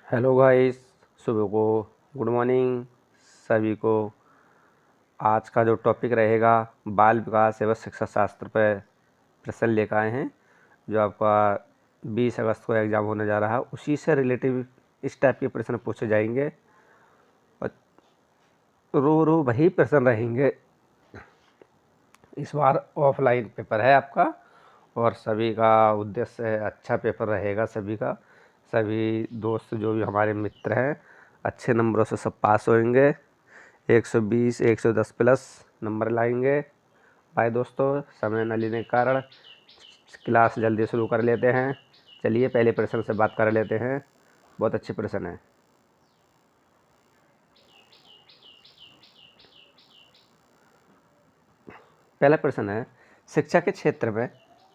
Hello guys, सुबह को good morning सभी को। आज का जो टॉपिक रहेगा बाल विकास एवं शिक्षा शास्त्र पर प्रश्न लेकर आए हैं, जो आपका 20 अगस्त को एग्ज़ाम होने जा रहा है। उसी से रिलेटिव इस टाइप के प्रश्न पूछे जाएंगे और रो वही प्रश्न रहेंगे। इस बार ऑफलाइन पेपर है आपका और सभी का उद्देश्य है अच्छा पेपर रहेगा। सभी दोस्त जो भी हमारे मित्र हैं अच्छे नंबरों से सब पास होंगे। 120 110 प्लस नंबर लाएंगे। भाई दोस्तों, समय न लेने के कारण क्लास जल्दी शुरू कर लेते हैं। चलिए पहले प्रश्न से बात कर लेते हैं। बहुत अच्छे प्रश्न है। पहला प्रश्न है, शिक्षा के क्षेत्र में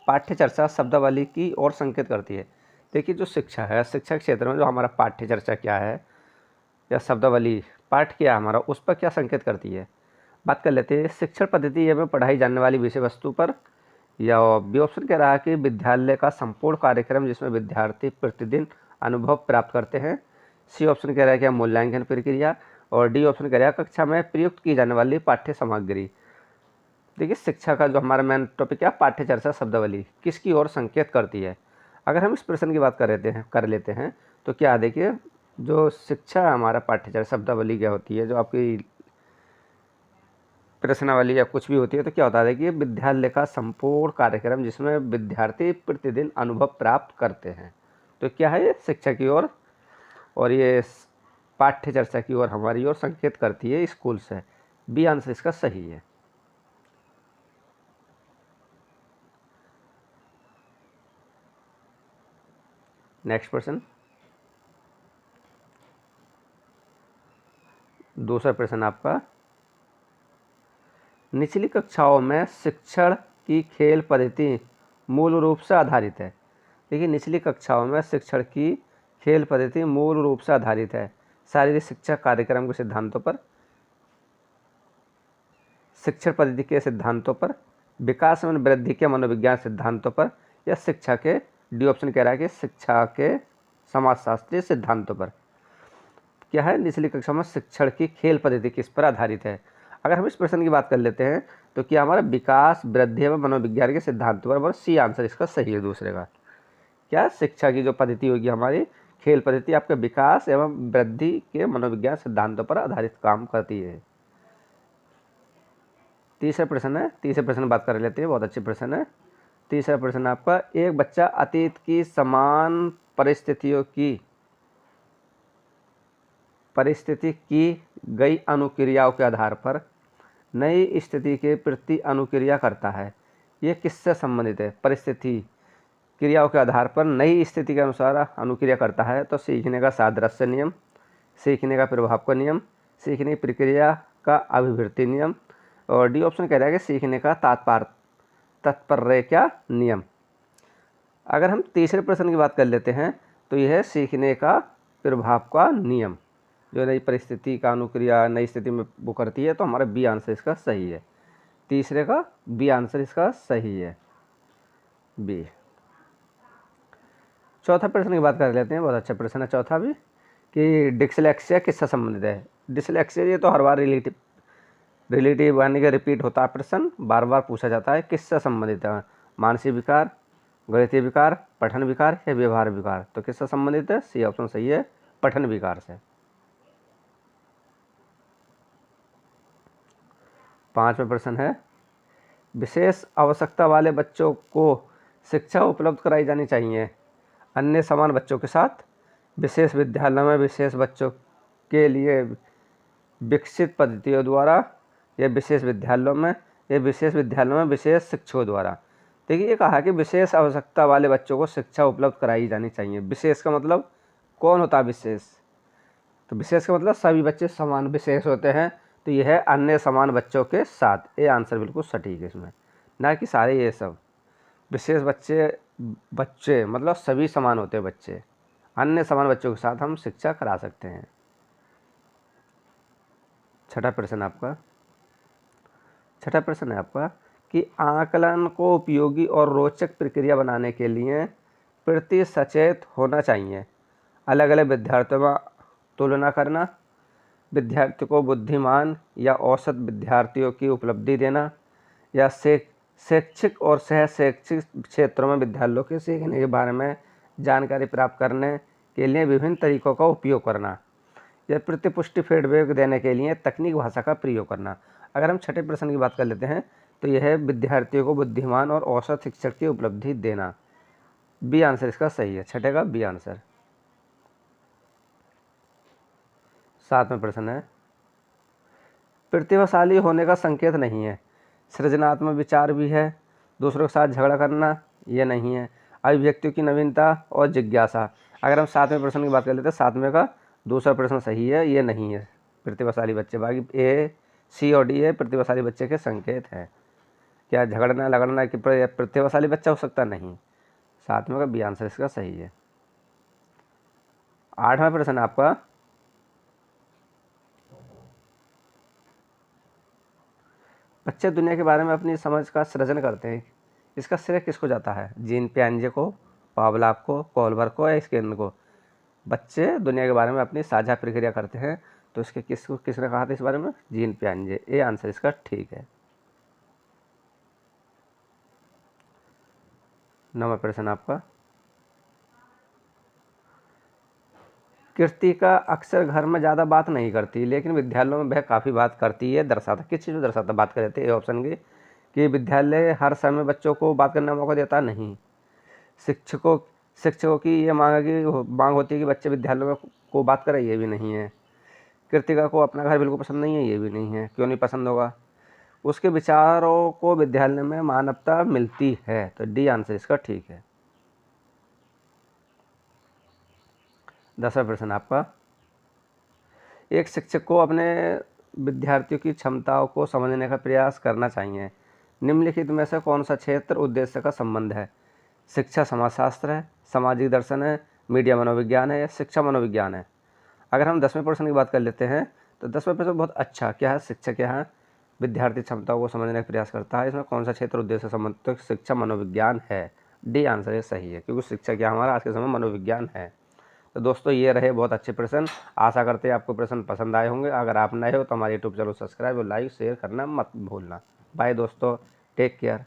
पाठ्य चर्चा शब्दावली की ओर संकेत करती है। देखिए, जो शिक्षा है, शिक्षा के क्षेत्र में जो हमारा पाठ्य चर्चा क्या है या शब्दावली पाठ क्या है हमारा, उस पर क्या संकेत करती है। बात कर लेते हैं शिक्षण पद्धति एवं पढ़ाई जाने वाली विषय वस्तु पर, या बी ऑप्शन कह रहा है कि विद्यालय का संपूर्ण कार्यक्रम जिसमें विद्यार्थी प्रतिदिन अनुभव प्राप्त करते हैं। सी ऑप्शन कह रहा है कि मूल्यांकन प्रक्रिया, और डी ऑप्शन कह रहा है कक्षा में प्रयुक्त की जाने वाली पाठ्य सामग्री। देखिए, शिक्षा का जो हमारा मेन टॉपिक है पाठ्य चर्चा शब्दावली किसकी ओर संकेत करती है। अगर हम इस प्रश्न की बात कर लेते हैं तो क्या देखिए, जो शिक्षा हमारा पाठ्य चर्चा शब्दावली क्या होती है, जो आपकी प्रश्नावली या कुछ भी होती है, तो क्या होता है कि विद्यालय का संपूर्ण कार्यक्रम जिसमें विद्यार्थी प्रतिदिन अनुभव प्राप्त करते हैं। तो क्या है, ये शिक्षा की ओर और ये पाठ्य चर्चा की ओर हमारी ओर संकेत करती है स्कूल से। बी आंसर इसका सही है। नेक्स्ट प्रश्न, दूसरा प्रश्न आपका, निचली कक्षाओं में शिक्षण की खेल पद्धति मूल रूप से आधारित है। देखिए, निचली कक्षाओं में शिक्षण की खेल पद्धति मूल रूप से आधारित है शारीरिक शिक्षा कार्यक्रम के सिद्धांतों पर, शिक्षण पद्धति के सिद्धांतों पर, विकास एवं वृद्धि के मनोविज्ञान सिद्धांतों पर, या शिक्षा के डी ऑप्शन कह रहा है कि शिक्षा के समाजशास्त्रीय सिद्धांतों पर। क्या है, निचली कक्षा में शिक्षण की खेल पद्धति किस पर आधारित है। अगर हम इस प्रश्न की बात कर लेते हैं तो क्या हमारा विकास वृद्धि एवं मनोविज्ञान के सिद्धांतों पर, सी आंसर इसका सही है दूसरे का। क्या शिक्षा की जो पद्धति होगी हमारी खेल पद्धति आपके विकास एवं वृद्धि के मनोविज्ञान सिद्धांतों पर आधारित काम करती है। तीसरा प्रश्न बात कर लेते हैं। बहुत अच्छे प्रश्न है। तीसरा प्रश्न आपका, एक बच्चा अतीत की समान परिस्थिति की गई अनुक्रियाओं के आधार पर नई स्थिति के प्रति अनुक्रिया करता है। ये किससे संबंधित है। परिस्थिति क्रियाओं के आधार पर नई स्थिति के अनुसार अनुक्रिया करता है। तो सीखने का सादृश्य नियम, सीखने का प्रभाव का नियम, सीखने की प्रक्रिया का अभिवृद्धि नियम, और डी ऑप्शन कह रहा है कि सीखने का तात्पर्य क्या नियम। अगर हम तीसरे प्रश्न की बात कर लेते हैं तो यह है सीखने का प्रभाव का नियम, जो नई परिस्थिति का अनुक्रिया नई स्थिति में वो करती है। तो हमारा बी आंसर इसका सही है। तीसरे का बी आंसर इसका सही है, बी। चौथा प्रश्न की बात कर लेते हैं। बहुत अच्छा प्रश्न है चौथा भी, कि डिसलेक्सिया किससे संबंधित है। डिसलेक्सिया ये तो हर बार रिलेटिव यानी कि रिपीट होता है प्रश्न, बार बार पूछा जाता है। किससे संबंधित है। मानसिक विकार, गणितीय विकार, पठन विकार या व्यवहार विकार। तो किससे संबंधित है। सी ऑप्शन सही है, पठन विकार से। पांचवा प्रश्न है, विशेष आवश्यकता वाले बच्चों को शिक्षा उपलब्ध कराई जानी चाहिए अन्य समान बच्चों के साथ। विशेष विद्यालयों में विशेष बच्चों के लिए विकसित पद्धतियों द्वारा, या विशेष विद्यालयों में विशेष शिक्षकों द्वारा। देखिए, ये कहा कि विशेष आवश्यकता वाले बच्चों को शिक्षा उपलब्ध कराई जानी चाहिए। विशेष का मतलब कौन होता है विशेष। तो विशेष का मतलब सभी बच्चे समान विशेष होते हैं। तो यह है अन्य समान बच्चों के साथ। ये आंसर बिल्कुल सटीक है इसमें, ना कि सारे ये सब विशेष बच्चे मतलब सभी समान होते हैं बच्चे। अन्य समान बच्चों के साथ हम शिक्षा करा सकते हैं। छठा प्रश्न है आपका कि आकलन को उपयोगी और रोचक प्रक्रिया बनाने के लिए प्रति सचेत होना चाहिए अलग अलग विद्यार्थियों में तुलना करना, विद्यार्थी को बुद्धिमान या औसत विद्यार्थियों की उपलब्धि देना, या शैक्षिक और सह शैक्षिक क्षेत्रों में विद्यालयों के सीखने के बारे में जानकारी प्राप्त करने के लिए विभिन्न तरीकों का उपयोग करना, या प्रतिपुष्टि फीडबैक देने के लिए तकनीक भाषा का प्रयोग करना। अगर हम छठे प्रश्न की बात कर लेते हैं तो यह है विद्यार्थियों को बुद्धिमान और औसत शिक्षक की उपलब्धि देना। बी आंसर इसका सही है, छठे का बी आंसर। सातवें प्रश्न है, प्रतिभाशाली होने का संकेत नहीं है, सृजनात्मक विचार भी है, दूसरों के साथ झगड़ा करना ये नहीं है, अभिव्यक्तियों की नवीनता और जिज्ञासा। अगर हम सातवें प्रश्न की बात कर लेते हैं, सातवें का दूसरा प्रश्न सही है, ये नहीं है प्रतिभाशाली बच्चे। बाकी ए, सी और डी है प्रतिभाशाली बच्चे के संकेत हैं। क्या झगड़ना लगड़ना कि प्रतिभाशाली बच्चा हो सकता नहीं, सातवें का बी आंसर इसका सही है। आठवां प्रश्न आपका, बच्चे दुनिया के बारे में अपनी समझ का सृजन करते हैं, इसका श्रेय किसको जाता है? जीन पियाजे को, पावलोव को, कोहलबर्ग को या स्किनर को? बच्चे दुनिया के बारे में अपनी साझा प्रक्रिया करते हैं, तो इसके किसने कहा था इस बारे में? जीन पियाजे। ये आंसर इसका ठीक है। नौवां प्रश्न आपका, कृतिका अक्सर घर में ज़्यादा बात नहीं करती लेकिन विद्यालयों में वह काफ़ी बात करती है, दर्शाता किस चीज़ को दर्शाता? बात कर देते हैं ऑप्शन की कि विद्यालय हर समय बच्चों को बात करने का मौका देता नहीं, शिक्षकों की ये मांग होती है कि बच्चे विद्यालयों में को बात करें, ये भी नहीं है। कृतिका को अपना घर बिल्कुल पसंद नहीं है, ये भी नहीं है। क्यों नहीं पसंद होगा? उसके विचारों को विद्यालय में मान्यता मिलती है, तो डी आंसर इसका ठीक है। 10वां प्रश्न आपका, एक शिक्षक को अपने विद्यार्थियों की क्षमताओं को समझने का प्रयास करना चाहिए। निम्नलिखित में से कौन सा क्षेत्र उद्देश्य का संबंध है? शिक्षा समाजशास्त्र है, सामाजिक दर्शन है, मीडिया मनोविज्ञान है, या शिक्षा मनोविज्ञान है? अगर हम 10वें प्रश्न की बात कर लेते हैं तो 10वां प्रश्न बहुत अच्छा, क्या है? शिक्षक क्या है? विद्यार्थी क्षमताओं को समझने का प्रयास करता है, इसमें कौन सा क्षेत्र उद्देश्य संबंध? तो शिक्षा मनोविज्ञान है, डी आंसर ये सही है, क्योंकि शिक्षा क्या हमारा आज के समय मनोविज्ञान है। तो दोस्तों ये रहे बहुत अच्छे प्रश्न, आशा करते हैं आपको प्रश्न पसंद आए होंगे। अगर आप नए हो तो हमारे यूट्यूब चैनल सब्सक्राइब और लाइक शेयर करना मत भूलना। बाय दोस्तों, टेक केयर।